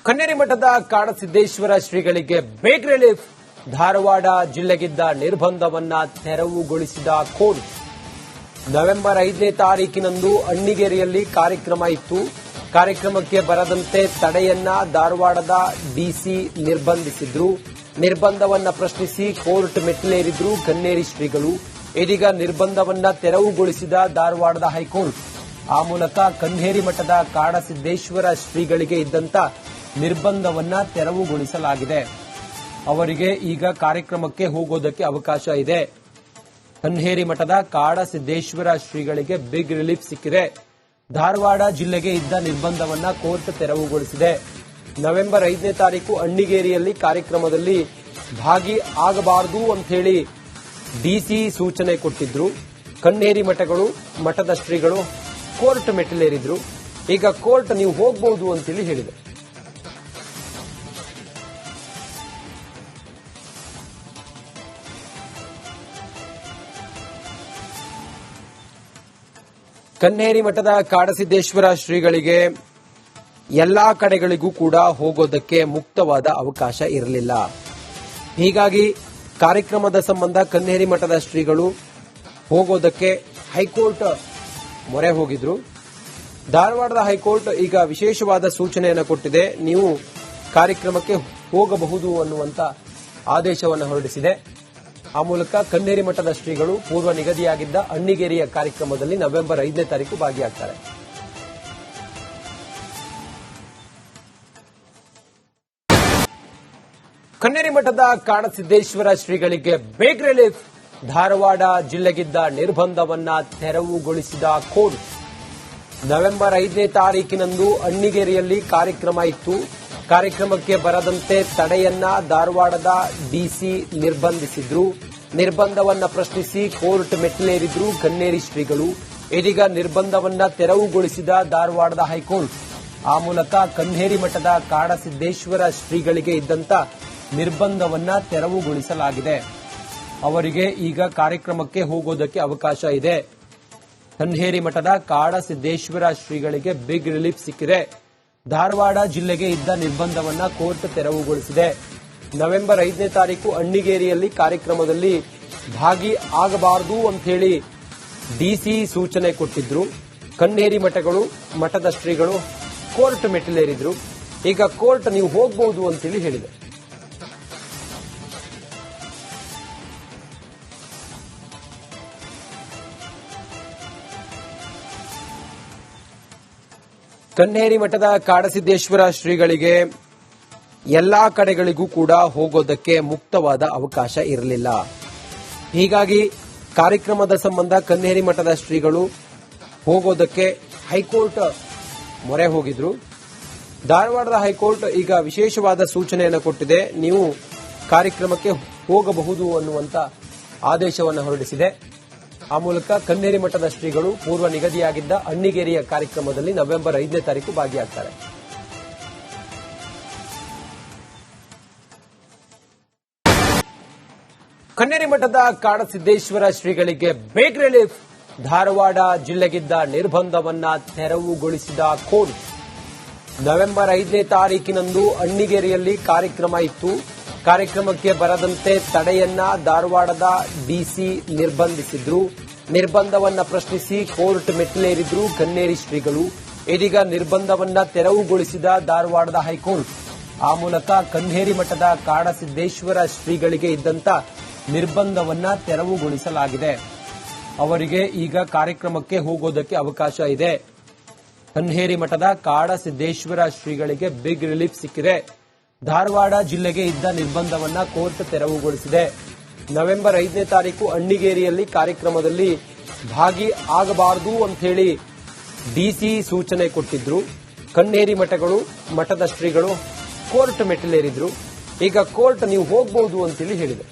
ಕನ್ನೇರಿ ಮಠದ ಕಾಡಸಿದ್ದೇಶ್ವರ ಶ್ರೀಗಳಿಗೆ ಬೇಗ್ ರಿಲೀಫ್. ಧಾರವಾಡ ಜಿಲ್ಲೆಗಿದ್ದ ನಿರ್ಬಂಧವನ್ನ ತೆರವುಗೊಳಿಸಿದ ಕೋರ್ಟ್. ನವೆಂಬರ್ 5ನೇ ತಾರೀಕಿನಂದು ಅಣ್ಣಿಗೇರಿಯಲ್ಲಿ ಕಾರ್ಯಕ್ರಮ ಇತ್ತು. ಕಾರ್ಯಕ್ರಮಕ್ಕೆ ಬರದಂತೆ ತಡೆಯನ್ನ ಧಾರವಾಡದ ಡಿಸಿ ನಿರ್ಬಂಧಿಸಿದ್ರು. ನಿರ್ಬಂಧವನ್ನ ಪ್ರಶ್ನಿಸಿ ಕೋರ್ಟ್ ಮೆಟ್ಟಿಲೇರಿದ್ರು ಕನ್ನೇರಿ ಶ್ರೀಗಳು. ಇದೀಗ ನಿರ್ಬಂಧವನ್ನ ತೆರವುಗೊಳಿಸಿದ ಧಾರವಾಡದ ಹೈಕೋರ್ಟ್. ಆ ಮೂಲಕ ಕನ್ನೇರಿ ಮಠದ ಕಾಡಸಿದ್ದೇಶ್ವರ ಶ್ರೀಗಳಿಗೆ ಇದ್ದಂತ ನಿರ್ಬಂಧವನ್ನ ತೆರವುಗೊಳಿಸಲಾಗಿದೆ. ಅವರಿಗೆ ಈಗ ಕಾರ್ಯಕ್ರಮಕ್ಕೆ ಹೋಗೋದಕ್ಕೆ ಅವಕಾಶ ಇದೆ. ಕನ್ನೇರಿ ಮಠದ ಕಾಡಸಿದ್ದೇಶ್ವರ ಶ್ರೀಗಳಿಗೆ ಬಿಗ್ ರಿಲೀಫ್ ಸಿಕ್ಕಿದೆ. ಧಾರವಾಡ ಜಿಲ್ಲೆಗೆ ಇದ್ದ ನಿರ್ಬಂಧವನ್ನ ಕೋರ್ಟ್ ತೆರವುಗೊಳಿಸಿದೆ. ನವೆಂಬರ್ 5ನೇ ತಾರೀಕು ಅಣ್ಣಿಗೇರಿಯಲ್ಲಿ ಕಾರ್ಯಕ್ರಮದಲ್ಲಿ ಭಾಗಿ ಆಗಬಾರದು ಅಂತ ಹೇಳಿ ಡಿಸಿ ಸೂಚನೆ ಕೊಟ್ಟಿದ್ರು. ಕನ್ನೇರಿ ಮಠದ ಶ್ರೀಗಳು ಕೋರ್ಟ್ ಮೆಟ್ಟಿಲೇರಿದ್ರು. ಈಗ ಕೋರ್ಟ್ ನೀವು ಹೋಗಬಹುದು ಅಂತೇಳಿ ಹೇಳಿದೆ. ಕನ್ನೇರಿ ಮಠದ ಕಾಡಸಿದ್ದೇಶ್ವರ ಶ್ರೀಗಳಿಗೆ ಎಲ್ಲಾ ಕಡೆಗಳಿಗೂ ಕೂಡ ಹೋಗೋದಕ್ಕೆ ಮುಕ್ತವಾದ ಅವಕಾಶ ಇರಲಿಲ್ಲ. ಹೀಗಾಗಿ ಕಾರ್ಯಕ್ರಮದ ಸಂಬಂಧ ಕನ್ನೇರಿ ಮಠದ ಶ್ರೀಗಳು ಹೋಗೋದಕ್ಕೆ ಹೈಕೋರ್ಟ್ ಮೊರೆ ಹೋಗಿದ್ರು. ಧಾರವಾಡದ ಹೈಕೋರ್ಟ್ ಈಗ ವಿಶೇಷವಾದ ಸೂಚನೆಯನ್ನು ಕೊಟ್ಟಿದೆ. ನೀವು ಕಾರ್ಯಕ್ರಮಕ್ಕೆ ಹೋಗಬಹುದು ಅನ್ನುವಂತ ಆದೇಶವನ್ನು ಹೊರಡಿಸಿದೆ. ಆ ಮೂಲಕ ಕನ್ನೇರಿ ಮಠದ ಶ್ರೀಗಳು ಪೂರ್ವ ನಿಗದಿಯಾಗಿದ್ದ ಅಣ್ಣಿಗೇರಿಯ ಕಾರ್ಯಕ್ರಮದಲ್ಲಿ ನವೆಂಬರ್ 5ನೇ ತಾರೀಕು ಭಾಗಿಯಾಗ್ತಾರೆ. ಕನ್ನೇರಿ ಮಠದ ಕಾಡಸಿದ್ದೇಶ್ವರ ಶ್ರೀಗಳಿಗೆ ಬೇಗ್ ರಿಲೀಫ್. ಧಾರವಾಡ ಜಿಲ್ಲೆಗಿದ್ದ ನಿರ್ಬಂಧವನ್ನ ತೆರವುಗೊಳಿಸಿದ ಕೋರ್ಟ್. ನವೆಂಬರ್ 5ನೇ ತಾರೀಕಿನಂದು ಅಣ್ಣಿಗೇರಿಯಲ್ಲಿ ಕಾರ್ಯಕ್ರಮ ಇತ್ತು. ಕಾರ್ಯಕ್ರಮಕ್ಕೆ ಬರದಂತೆ ತಡೆಯನ್ನ ಧಾರವಾಡದ ಡಿಸಿ ನಿರ್ಬಂಧಿಸಿದ್ರು. ನಿರ್ಬಂಧವನ್ನ ಪ್ರಶ್ನಿಸಿ ಕೋರ್ಟ್ ಮೆಟ್ಟಿಲೇರಿದ್ರು ಕನ್ನೇರಿ ಶ್ರೀಗಳು. ಇದೀಗ ನಿರ್ಬಂಧವನ್ನ ತೆರವುಗೊಳಿಸಿದ ಧಾರವಾಡದ ಹೈಕೋರ್ಟ್. ಆ ಮೂಲಕ ಕನ್ನೇರಿ ಮಠದ ಕಾಡಸಿದ್ದೇಶ್ವರ ಶ್ರೀಗಳಿಗೆ ಇದ್ದಂತ ನಿರ್ಬಂಧವನ್ನ ತೆರವುಗೊಳಿಸಲಾಗಿದೆ. ಅವರಿಗೆ ಈಗ ಕಾರ್ಯಕ್ರಮಕ್ಕೆ ಹೋಗೋದಕ್ಕೆ ಅವಕಾಶ ಇದೆ. ಕನ್ನೇರಿ ಮಠದ ಕಾಡಸಿದ್ದೇಶ್ವರ ಶ್ರೀಗಳಿಗೆ ಬಿಗ್ ರಿಲೀಫ್ ಸಿಕ್ಕಿದೆ. ಧಾರವಾಡ ಜಿಲ್ಲೆಗೆ ಇದ್ದ ನಿರ್ಬಂಧವನ್ನ ಕೋರ್ಟ್ ತೆರವುಗೊಳಿಸಿದೆ. ನವೆಂಬರ್ 5ನೇ ತಾರೀಕು ಅಣ್ಣಿಗೇರಿಯಲ್ಲಿ ಕಾರ್ಯಕ್ರಮದಲ್ಲಿ ಭಾಗಿ ಆಗಬಾರದು ಅಂತ ಹೇಳಿ ಡಿಸಿ ಸೂಚನೆ ಕೊಟ್ಟಿದ್ರು. ಕನ್ನೇರಿ ಮಠದ ಶ್ರೀಗಳು ಕೋರ್ಟ್ ಮೆಟ್ಟಿಲೇರಿದ್ರು. ಈಗ ಕೋರ್ಟ್ ನೀವು ಹೋಗಬಹುದು ಅಂತೇಳಿ ಹೇಳಿದೆ. ಕನ್ನೇರಿ ಮಠದ ಕಾಡಸಿದ್ದೇಶ್ವರ ಶ್ರೀಗಳಿಗೆ ಎಲ್ಲಾ ಕಡೆಗಳಿಗೂ ಕೂಡ ಹೋಗೋದಕ್ಕೆ ಮುಕ್ತವಾದ ಅವಕಾಶ ಇರಲಿಲ್ಲ. ಹೀಗಾಗಿ ಕಾರ್ಯಕ್ರಮದ ಸಂಬಂಧ ಕನ್ನೇರಿ ಮಠದ ಶ್ರೀಗಳು ಹೋಗೋದಕ್ಕೆ ಹೈಕೋರ್ಟ್ ಮೊರೆ ಹೋಗಿದ್ರು. ಧಾರವಾಡದ ಹೈಕೋರ್ಟ್ ಈಗ ವಿಶೇಷವಾದ ಸೂಚನೆಯನ್ನು ಕೊಟ್ಟಿದೆ. ನೀವು ಕಾರ್ಯಕ್ರಮಕ್ಕೆ ಹೋಗಬಹುದು ಅನ್ನುವಂತ ಆದೇಶವನ್ನು ಹೊರಡಿಸಿದೆ. ಆ ಮೂಲಕ ಕನ್ನೇರಿ ಮಠದ ಶ್ರೀಗಳು ಪೂರ್ವ ನಿಗದಿಯಾಗಿದ್ದ ಅಣ್ಣಿಗೇರಿಯ ಕಾರ್ಯಕ್ರಮದಲ್ಲಿ ನವೆಂಬರ್ 5ನೇ ತಾರೀಕು ಭಾಗಿಯಾಗ್ತಾರೆ. ಕನ್ನೇರಿ ಮಠದ ಕಾಡಸಿದ್ದೇಶ್ವರ ಶ್ರೀಗಳಿಗೆ ಬೇಗ್ ರಿಲೀಫ್. ಧಾರವಾಡ ಜಿಲ್ಲೆಗಿದ್ದ ನಿರ್ಬಂಧವನ್ನ ತೆರವುಗೊಳಿಸಿದ ಕೋರ್ಟ್. ನವೆಂಬರ್ 5ನೇ ತಾರೀಕಿನಂದು ಅಣ್ಣಿಗೇರಿಯಲ್ಲಿ ಕಾರ್ಯಕ್ರಮ ಇತ್ತು. ಕಾರ್ಯಕ್ರಮಕ್ಕೆ ಬರದಂತೆ ತಡೆಯನ್ನ ಧಾರವಾಡದ ಡಿಸಿ ನಿರ್ಬಂಧಿಸಿದ್ರು. ನಿರ್ಬಂಧವನ್ನ ಪ್ರಶ್ನಿಸಿ ಕೋರ್ಟ್ ಮೆಟ್ಟಿಲೇರಿದ್ರು ಕನ್ನೇರಿ ಶ್ರೀಗಳು. ಇದೀಗ ನಿರ್ಬಂಧವನ್ನ ತೆರವುಗೊಳಿಸಿದ ಧಾರವಾಡದ ಹೈಕೋರ್ಟ್. ಆ ಮೂಲಕ ಕನ್ನೇರಿ ಮಠದ ಕಾಡಸಿದ್ದೇಶ್ವರ ಶ್ರೀಗಳಿಗೆ ಇದ್ದಂತ ನಿರ್ಬಂಧವನ್ನ ತೆರವುಗೊಳಿಸಲಾಗಿದೆ. ಅವರಿಗೆ ಈಗ ಕಾರ್ಯಕ್ರಮಕ್ಕೆ ಹೋಗೋದಕ್ಕೆ ಅವಕಾಶ ಇದೆ. ಕನ್ನೇರಿ ಮಠದ ಕಾಡಸಿದ್ದೇಶ್ವರ ಶ್ರೀಗಳಿಗೆ ಬಿಗ್ ರಿಲೀಫ್ ಸಿಕ್ಕಿದೆ. ಧಾರವಾಡ ಜಿಲ್ಲೆಗೆ ಇದ್ದ ನಿರ್ಬಂಧವನ್ನ ಕೋರ್ಟ್ ತೆರವುಗೊಳಿಸಿದೆ. ನವೆಂಬರ್ 5ನೇ ತಾರೀಕು ಅಣ್ಣಿಗೇರಿಯಲ್ಲಿ ಕಾರ್ಯಕ್ರಮದಲ್ಲಿ ಭಾಗಿ ಆಗಬಾರದು ಅಂತ ಹೇಳಿ ಡಿಸಿ ಸೂಚನೆ ಕೊಟ್ಟಿದ್ರು. ಕನ್ನೇರಿ ಮಠದ ಶ್ರೀಗಳು ಕೋರ್ಟ್ ಮೆಟ್ಟಿಲೇರಿದ್ರು. ಈಗ ಕೋರ್ಟ್ ನೀವು ಹೋಗಬಹುದು ಅಂತೇಳಿ ಹೇಳಿದೆ.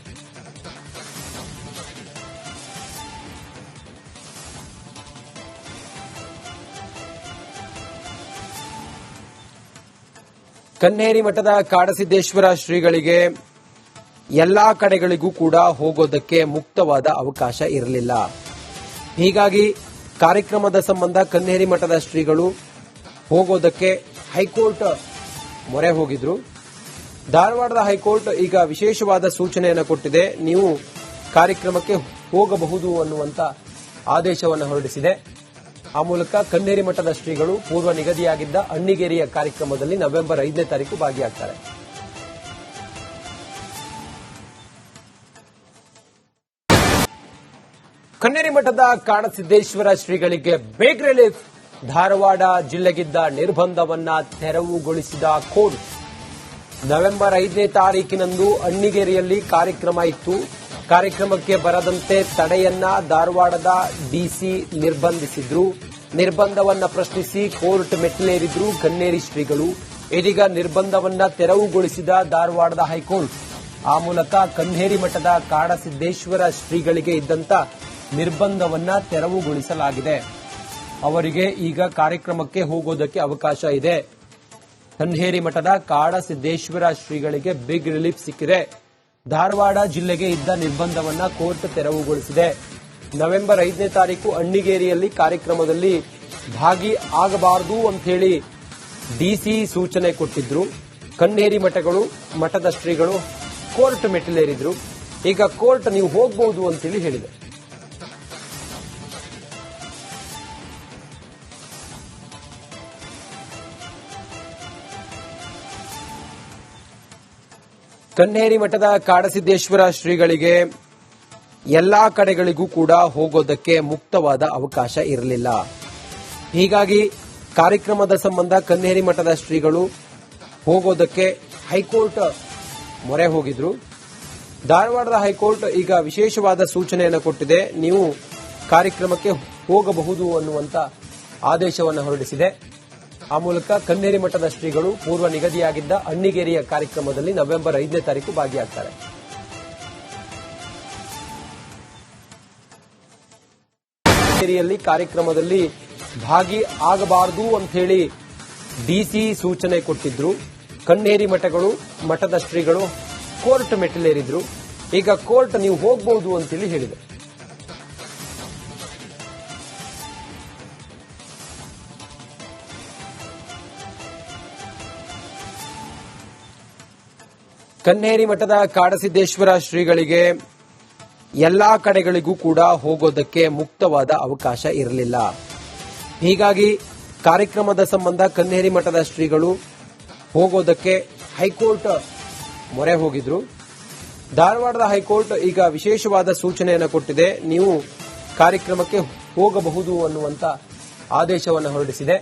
ಕನ್ನೇರಿ ಮಠದ ಕಾಡಸಿದ್ದೇಶ್ವರ ಶ್ರೀಗಳಿಗೆ ಎಲ್ಲಾ ಕಡೆಗಳಿಗೂ ಕೂಡ ಹೋಗೋದಕ್ಕೆ ಮುಕ್ತವಾದ ಅವಕಾಶ ಇರಲಿಲ್ಲ. ಹೀಗಾಗಿ ಕಾರ್ಯಕ್ರಮದ ಸಂಬಂಧ ಕನ್ನೇರಿ ಮಠದ ಶ್ರೀಗಳು ಹೋಗೋದಕ್ಕೆ ಹೈಕೋರ್ಟ್ ಮೊರೆ ಹೋಗಿದ್ರು. ಧಾರವಾಡದ ಹೈಕೋರ್ಟ್ ಈಗ ವಿಶೇಷವಾದ ಸೂಚನೆಯನ್ನು ಕೊಟ್ಟಿದೆ. ನೀವು ಕಾರ್ಯಕ್ರಮಕ್ಕೆ ಹೋಗಬಹುದು ಅನ್ನುವಂತ ಆದೇಶವನ್ನು ಹೊರಡಿಸಿದೆ. ಆ ಮೂಲಕ ಕನ್ನೇರಿ ಮಠದ ಶ್ರೀಗಳು ಪೂರ್ವ ನಿಗದಿಯಾಗಿದ್ದ ಅಣ್ಣಿಗೇರಿಯ ಕಾರ್ಯಕ್ರಮದಲ್ಲಿ ನವೆಂಬರ್ 5ನೇ ತಾರೀಕು ಭಾಗಿಯಾಗ್ತಾರೆ. ಕನ್ನೇರಿ ಮಠದ ಕಾಡಸಿದ್ದೇಶ್ವರ ಶ್ರೀಗಳಿಗೆ ಬಿಗ್ ರಿಲೀಫ್. ಧಾರವಾಡ ಜಿಲ್ಲೆಗಿದ್ದ ನಿರ್ಬಂಧವನ್ನ ತೆರವುಗೊಳಿಸಿದ ಕೋರ್ಟ್. ನವೆಂಬರ್ 5ನೇ ತಾರೀಕಿನಂದು ಅಣ್ಣಿಗೇರಿಯಲ್ಲಿ ಕಾರ್ಯಕ್ರಮ ಇತ್ತು. ಕಾರ್ಯಕ್ರಮಕ್ಕೆ ಬರದಂತೆ ತಡೆಯನ್ನ ಧಾರವಾಡದ ಡಿಸಿ ನಿರ್ಬಂಧಿಸಿದ್ರು. ನಿರ್ಬಂಧವನ್ನ ಪ್ರಶ್ನಿಸಿ ಕೋರ್ಟ್ ಮೆಟ್ಟಿಲೇರಿದ್ರು ಕನ್ನೇರಿ ಶ್ರೀಗಳು. ಇದೀಗ ನಿರ್ಬಂಧವನ್ನ ತೆರವುಗೊಳಿಸಿದ ಧಾರವಾಡದ ಹೈಕೋರ್ಟ್. ಆ ಮೂಲಕ ಕನ್ನೇರಿ ಮಠದ ಕಾಡಸಿದ್ದೇಶ್ವರ ಶ್ರೀಗಳಿಗೆ ಇದ್ದಂತ ನಿರ್ಬಂಧವನ್ನ ತೆರವುಗೊಳಿಸಲಾಗಿದೆ. ಅವರಿಗೆ ಈಗ ಕಾರ್ಯಕ್ರಮಕ್ಕೆ ಹೋಗೋದಕ್ಕೆ ಅವಕಾಶ ಇದೆ. ಕನ್ನೇರಿ ಮಠದ ಕಾಡಸಿದ್ದೇಶ್ವರ ಶ್ರೀಗಳಿಗೆ ಬಿಗ್ ರಿಲೀಫ್ ಸಿಕ್ಕಿದೆ. ಧಾರವಾಡ ಜಿಲ್ಲೆಗೆ ಇದ್ದ ನಿರ್ಬಂಧವನ್ನ ಕೋರ್ಟ್ ತೆರವುಗೊಳಿಸಿದೆ. ನವೆಂಬರ್ 5ನೇ ತಾರೀಕು ಅಣ್ಣಿಗೇರಿಯಲ್ಲಿ ಕಾರ್ಯಕ್ರಮದಲ್ಲಿ ಭಾಗಿ ಆಗಬಾರದು ಅಂತ ಹೇಳಿ ಡಿಸಿ ಸೂಚನೆ ಕೊಟ್ಟಿದ್ರು. ಕನ್ನೇರಿ ಮಠದ ಶ್ರೀಗಳು ಕೋರ್ಟ್ ಮೆಟ್ಟಿಲೇರಿದ್ರು. ಈಗ ಕೋರ್ಟ್ ನೀವು ಹೋಗಬಹುದು ಅಂತೇಳಿ ಹೇಳಿದೆ. ಕನ್ನೇರಿ ಮಠದ ಕಾಡಸಿದ್ದೇಶ್ವರ ಶ್ರೀಗಳಿಗೆ ಎಲ್ಲಾ ಕಡೆಗಳಿಗೂ ಕೂಡ ಹೋಗೋದಕ್ಕೆ ಮುಕ್ತವಾದ ಅವಕಾಶ ಇರಲಿಲ್ಲ. ಹೀಗಾಗಿ ಕಾರ್ಯಕ್ರಮದ ಸಂಬಂಧ ಕನ್ನೇರಿ ಮಠದ ಶ್ರೀಗಳು ಹೋಗೋದಕ್ಕೆ ಹೈಕೋರ್ಟ್ ಮೊರೆ ಹೋಗಿದ್ರು. ಧಾರವಾಡದ ಹೈಕೋರ್ಟ್ ಈಗ ವಿಶೇಷವಾದ ಸೂಚನೆಯನ್ನು ಕೊಟ್ಟಿದೆ. ನೀವು ಕಾರ್ಯಕ್ರಮಕ್ಕೆ ಹೋಗಬಹುದು ಅನ್ನುವಂತ ಆದೇಶವನ್ನು ಹೊರಡಿಸಿದೆ. ಆ ಮೂಲಕ ಕನ್ನೇರಿ ಮಠದ ಶ್ರೀಗಳು ಪೂರ್ವ ನಿಗದಿಯಾಗಿದ್ದ ಅಣ್ಣಿಗೇರಿಯ ಕಾರ್ಯಕ್ರಮದಲ್ಲಿ ನವೆಂಬರ್ 5ನೇ ತಾರೀಕು ಭಾಗಿಯಾಗ್ತಾರೆ. ಅಣ್ಣಿಗೇರಿಯಲ್ಲಿ ಕಾರ್ಯಕ್ರಮದಲ್ಲಿ ಭಾಗಿ ಆಗಬಾರದು ಅಂತ ಹೇಳಿ ಡಿಸಿ ಸೂಚನೆ ಕೊಟ್ಟಿದ್ರು. ಕನ್ನೇರಿ ಮಠದ ಶ್ರೀಗಳು ಕೋರ್ಟ್ ಮೆಟ್ಟಿಲೇರಿದ್ರು. ಈಗ ಕೋರ್ಟ್ ನೀವು ಹೋಗಬಹುದು ಅಂತೇಳಿ ಹೇಳಿದೆ. ಕನ್ನೇರಿ ಮಠದ ಕಾಡಸಿದ್ದೇಶ್ವರ ಶ್ರೀಗಳಿಗೆ ಎಲ್ಲಾ ಕಡೆಗಳಿಗೂ ಕೂಡ ಹೋಗೋದಕ್ಕೆ ಮುಕ್ತವಾದ ಅವಕಾಶ ಇರಲಿಲ್ಲ. ಹೀಗಾಗಿ ಕಾರ್ಯಕ್ರಮದ ಸಂಬಂಧ ಕನ್ನೇರಿ ಮಠದ ಶ್ರೀಗಳು ಹೋಗೋದಕ್ಕೆ ಹೈಕೋರ್ಟ್ ಮೊರೆ ಹೋಗಿದ್ರು. ಧಾರವಾಡದ ಹೈಕೋರ್ಟ್ ಈಗ ವಿಶೇಷವಾದ ಸೂಚನೆಯನ್ನು ಕೊಟ್ಟಿದೆ. ನೀವು ಕಾರ್ಯಕ್ರಮಕ್ಕೆ ಹೋಗಬಹುದು ಅನ್ನುವಂತ ಆದೇಶವನ್ನು ಹೊರಡಿಸಿದೆ.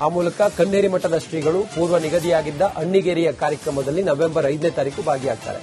ಆ ಮೂಲಕ ಕನ್ನೇರಿ ಮಠದ ಶ್ರೀಗಳು ಪೂರ್ವ ನಿಗದಿಯಾಗಿದ್ದ ಅಣ್ಣಿಗೇರಿಯ ಕಾರ್ಯಕ್ರಮದಲ್ಲಿ ನವೆಂಬರ್ 5ನೇ ತಾರೀಕು ಭಾಗಿಯಾಗ್ತಾರೆ.